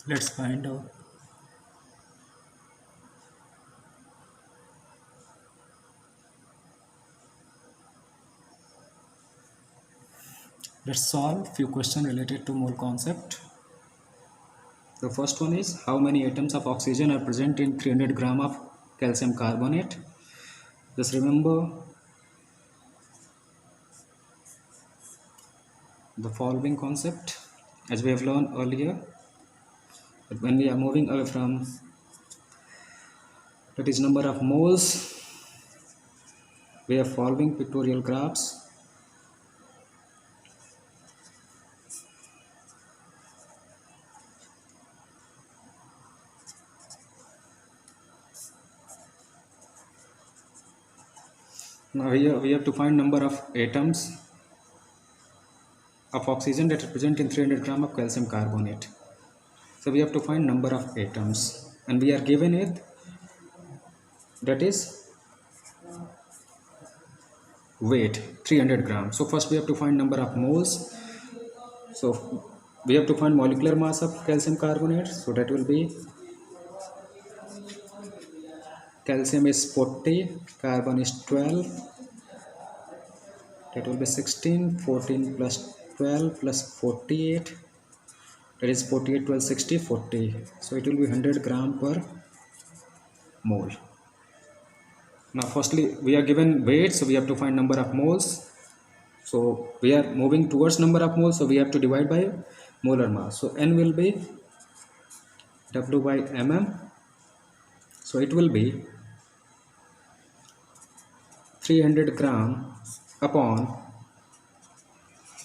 Let's find out. Let's solve few questions related to mole concept. The first one is how many atoms of oxygen are present in 300 gram of calcium carbonate. Just remember the following concept as we have learned earlier, that when we are moving away from that is number of moles, we are following pictorial graphs. Now here we have to find number of atoms of oxygen that are present in 300 gram of calcium carbonate. So we have to find number of atoms and we are given it, that is weight 300 grams. So first we have to find number of moles. So we have to find molecular mass of calcium carbonate. So that will be calcium is 40, carbon is 12. That will be 16, 14 plus 12 plus 48. That is 48, 12, 60, 40. So it will be 100 gram per mole. Now firstly we are given weight, so we have to find number of moles. So we are moving towards number of moles, so we have to divide by molar mass. So N will be W by mm. So it will be 300 gram upon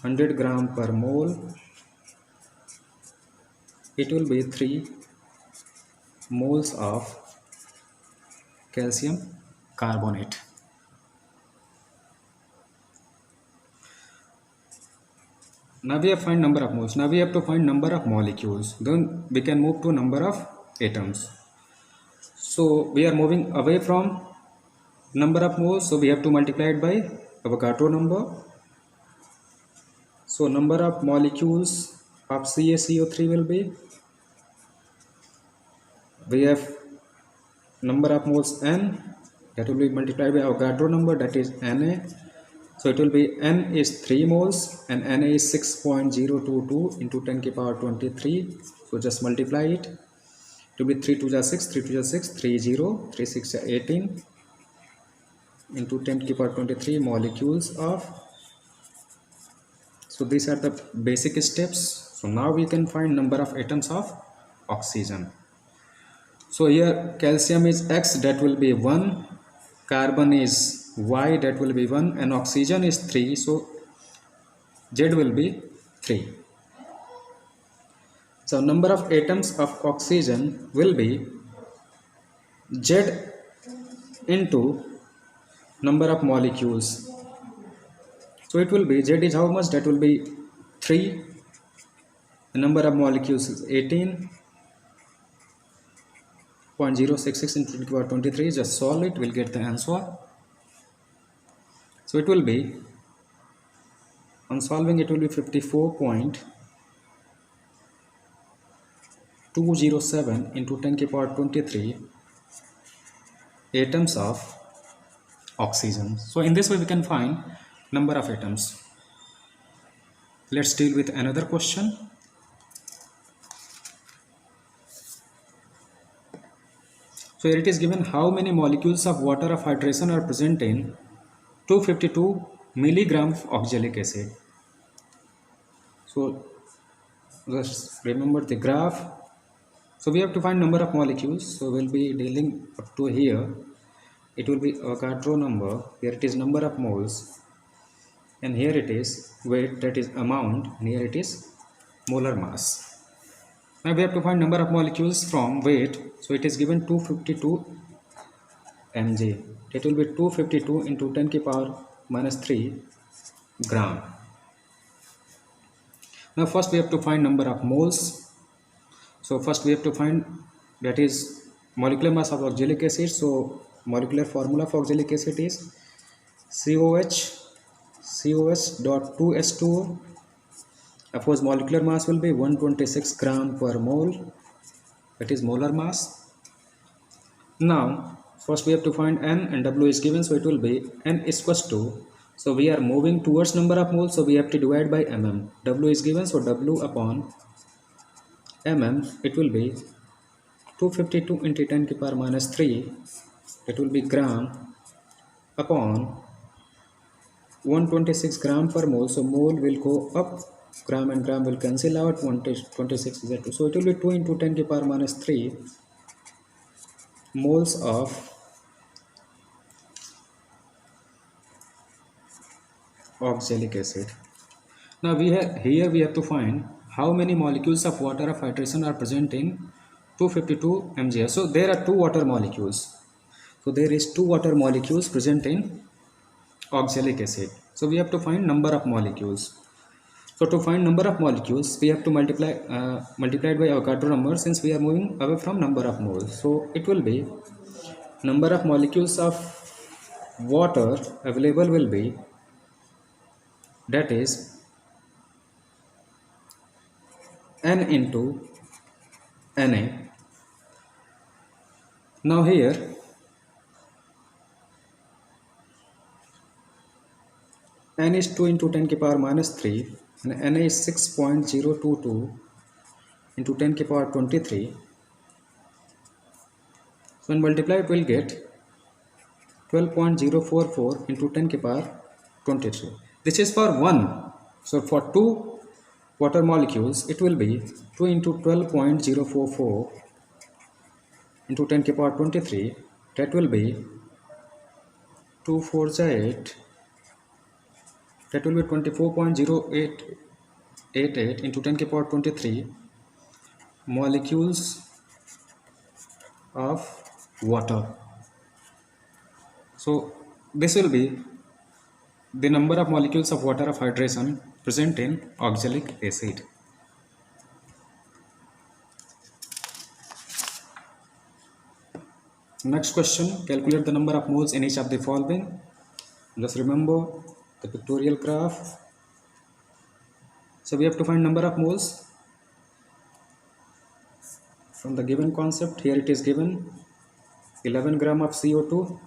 100 gram per mole. It will be 3 moles of calcium carbonate. Now we have find number of moles. Now we have to find number of molecules. Then we can move to number of atoms. So we are moving away from number of moles. So we have to multiply it by Avogadro number. So number of molecules of CaCO3 will be, we have number of moles N, that will be multiplied by Avogadro number, that is Na. So it will be N is 3 moles and Na is 6.022 into 10 to the power 23. So just multiply it. It will be 3 to the 6, 3 to the 6, 3 0, 3 6 18 into 10 to the power 23 molecules of. So these are the basic steps. So now we can find number of atoms of oxygen. So here calcium is X, that will be 1, carbon is Y, that will be 1, and oxygen is 3, so Z will be 3. So number of atoms of oxygen will be Z into number of molecules. So it will be Z is how much, that will be 3, the number of molecules is 18.066 into 10 to the power 23. Just solve it, we'll get the answer. So it will be, on solving it will be 54.207 into 10 to the power 23 atoms of oxygen. So in this way we can find number of atoms. Let's deal with another question. So here it is given how many molecules of water of hydration are present in 252 milligram of oxalic acid. So just remember the graph. So we have to find number of molecules. So we'll be dealing up to here. It will be Avogadro number. Here it is number of moles. And here it is weight, that is amount. And here it is molar mass. Now we have to find number of molecules from weight. So it is given 252 mg. It will be 252 into 10 to the power minus 3 gram. Now first we have to find number of moles. So first we have to find, that is molecular mass of oxalic acid. So molecular formula for oxalic acid is COH dot 2H2O. Of course molecular mass will be 126 gram per mole. that is molar mass. Now first we have to find n, and w is given, so it will be n is equals to, so we are moving towards number of moles, so we have to divide by mm. W is given, so w upon mm, it will be 252 into 10 to the power minus 3, it will be gram upon 126 gram per mole, so mole will go up, gram and gram will cancel out, 126 is 2, so it will be 2 into 10 to the power minus 3 moles of oxalic acid. Now here we have to find how many molecules of water of hydration are present in 252 mgl. So there are two water molecules. So there is two water molecules present in oxalic acid. So we have to find number of molecules. So to find number of molecules, we have to multiply it by Avogadro number, since we are moving away from number of moles. So it will be number of molecules of water available will be, that is n into Na. Now here n is 2 into 10 to the power minus 3 and Na is 6.022 into 10 to the power 23. So when multiplied, we will get 12.044 into 10 to the power 23. This is for one. So for two water molecules, it will be 2 into 12.044 into 10 to the power 23. That will be 2 4 8. That will be 24.0888 into 10 to the power 23 molecules of water. So this will be the number of molecules of water of hydration present in oxalic acid. Next question, calculate the number of moles in each of the following. Just remember the pictorial graph. So we have to find number of moles from the given concept. Here it is given 11 gram of CO2,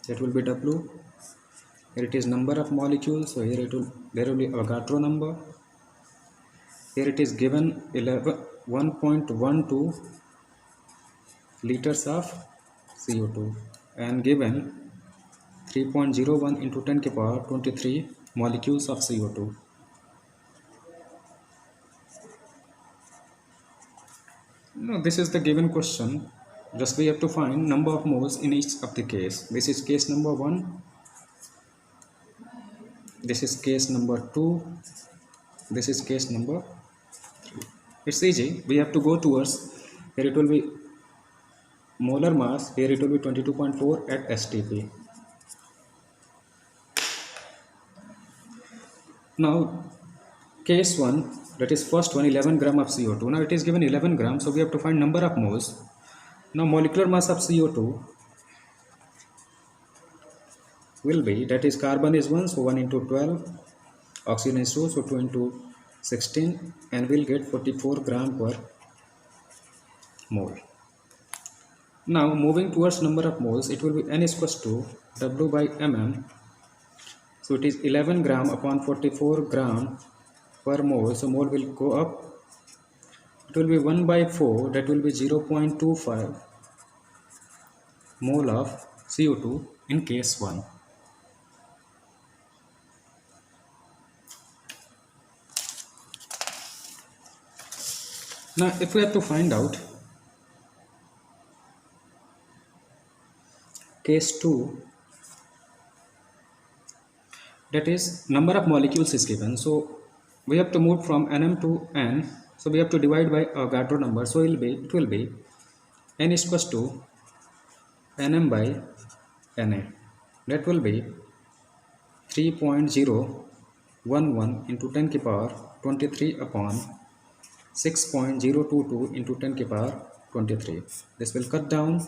that will be W. Here it is number of molecules, so here there will be Avogadro number. Here it is given 1.12 liters of CO2 and given 3.01 into 10 to the power 23 molecules of CO2. Now this is the given question. Just we have to find number of moles in each of the case. This is case number 1. This is case number 2. This is case number 3. It's easy. We have to go towards, here it will be molar mass, here it will be 22.4 at STP. Now case 1, that is first one, 11 gram of CO2. Now it is given 11 grams, so we have to find number of moles. Now molecular mass of CO2 will be, that is carbon is 1, so 1 into 12, oxygen is 2, so 2 into 16, and we'll get 44 gram per mole. Now moving towards number of moles, it will be n is equals to W by mm. So it is 11 gram upon 44 gram per mole, so mole will go up. It will be 1 by 4, that will be 0.25 mole of CO2 in case 1. Now if we have to find out case 2, that is number of molecules is given, so we have to move from Nm to N, so we have to divide by Avogadro number, so it will be N is equals to Nm by Na, that will be 3.011 into 10 to the power 23 upon 6.022 into 10 to the power 23. This will cut down,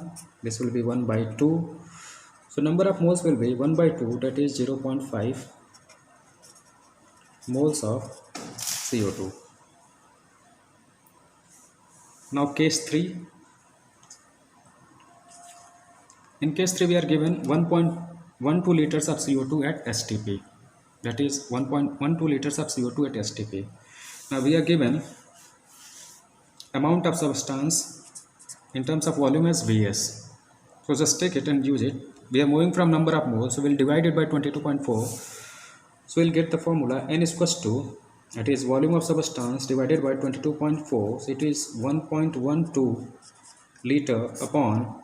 this will be 1 by 2. So number of moles will be 1 by 2, that is 0.5 moles of CO2. Now case 3. In case 3 we are given 1.12 liters of CO2 at STP. That is 1.12 liters of CO2 at STP. Now we are given amount of substance in terms of volume as Vs. So just take it and use it. We are moving from number of moles, so we'll divide it by 22.4. So we'll get the formula N is equals to, that is volume of substance divided by 22.4. So it is 1.12 liter upon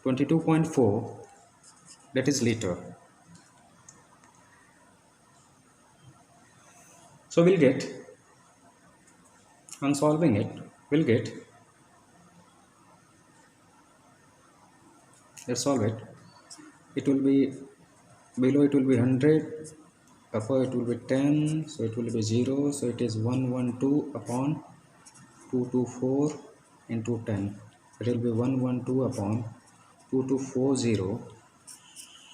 22.4, that is liter. So we'll get, on solving it, we'll get, let's solve it. It will be, below it will be 100, upper it will be 10, so it will be 0, so it is 112 upon 224 into 10. It will be 112 upon 2240.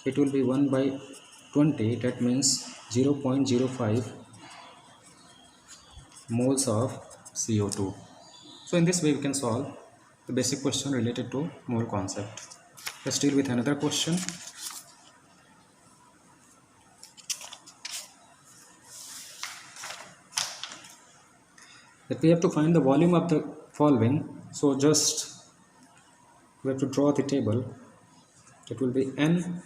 It will be 1 by 20, that means 0.05 moles of CO2. So in this way we can solve the basic question related to mole concept. Let's deal with another question. That we have to find the volume of the following. So just we have to draw the table. It will be N.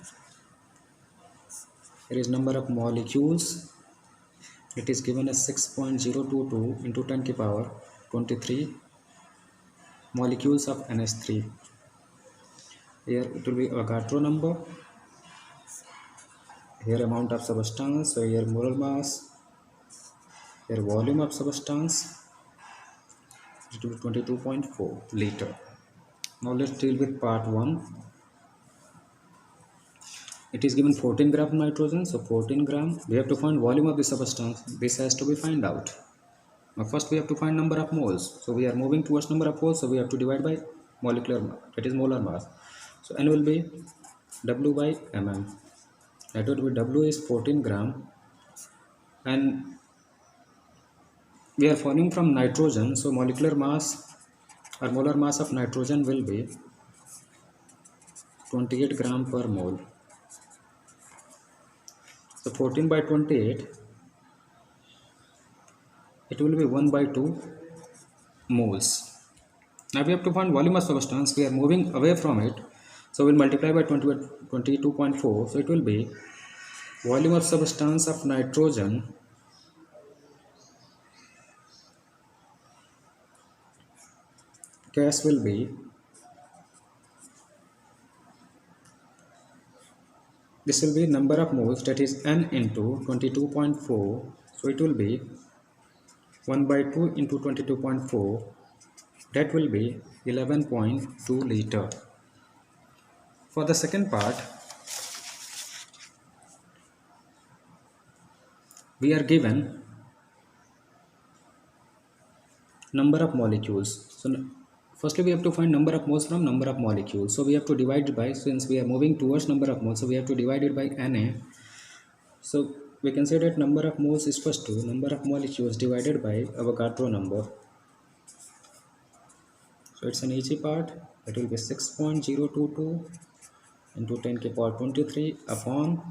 There is number of molecules. It is given as 6.022 into 10 to the power 23 molecules of NH3. Here it will be Avogadro number. Here amount of substance. So here molar mass. Here volume of substance. It will be 22.4 liter. Now let's deal with part 1. It is given 14 gram nitrogen, so 14 gram. We have to find volume of the substance. This has to be find out. Now first we have to find number of moles. So we are moving towards number of moles, so we have to divide by molecular mass, that is molar mass. So N will be W by mm. That would be W is 14 gram, and we are forming from nitrogen, so molecular mass or molar mass of nitrogen will be 28 gram per mole. So 14 by 28, it will be 1 by 2 moles. Now we have to find volume of substance. We are moving away from it, so we'll multiply by 22.4. So it will be volume of substance of nitrogen gas will be, this will be number of moles, that is N into 22.4. So it will be 1 by 2 into 22.4. That will be 11.2 liter. For the second part, we are given number of molecules. So firstly we have to find number of moles from number of molecules. So we have to divide it by, since we are moving towards number of moles, so we have to divide it by Na. So we can say that number of moles is equal to number of molecules divided by Avogadro number. So it's an easy part. It will be 6.022 into 10 to the power 23 upon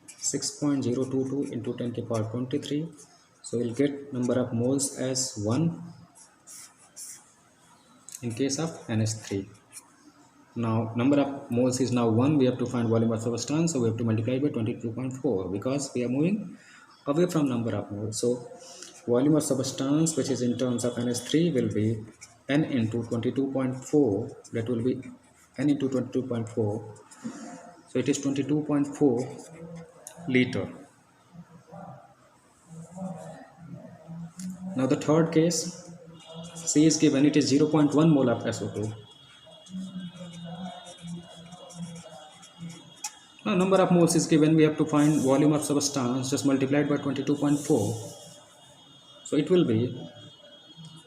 6.022 into 10 to the power 23. So we'll get number of moles as 1 in case of NH3. Now number of moles is now 1. We have to find volume of substance, so we have to multiply by 22.4 because we are moving away from number of moles. So volume of substance, which is in terms of NH3, will be N into 22.4. That will be N into 22.4. So it is 22.4 liter. Now the third case, C is given, it is 0.1 mole of SO2. Now number of moles is given, we have to find volume of substance, just multiplied by 22.4. So it will be,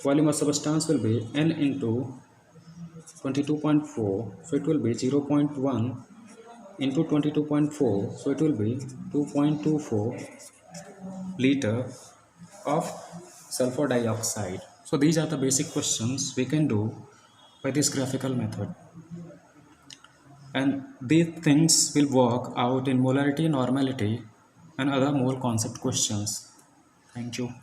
volume of substance will be N into 22.4. So it will be 0.1 into 22.4. So it will be 2.24 liter of sulfur dioxide. So these are the basic questions we can do by this graphical method, and these things will work out in molarity, normality and other mole concept questions. Thank you.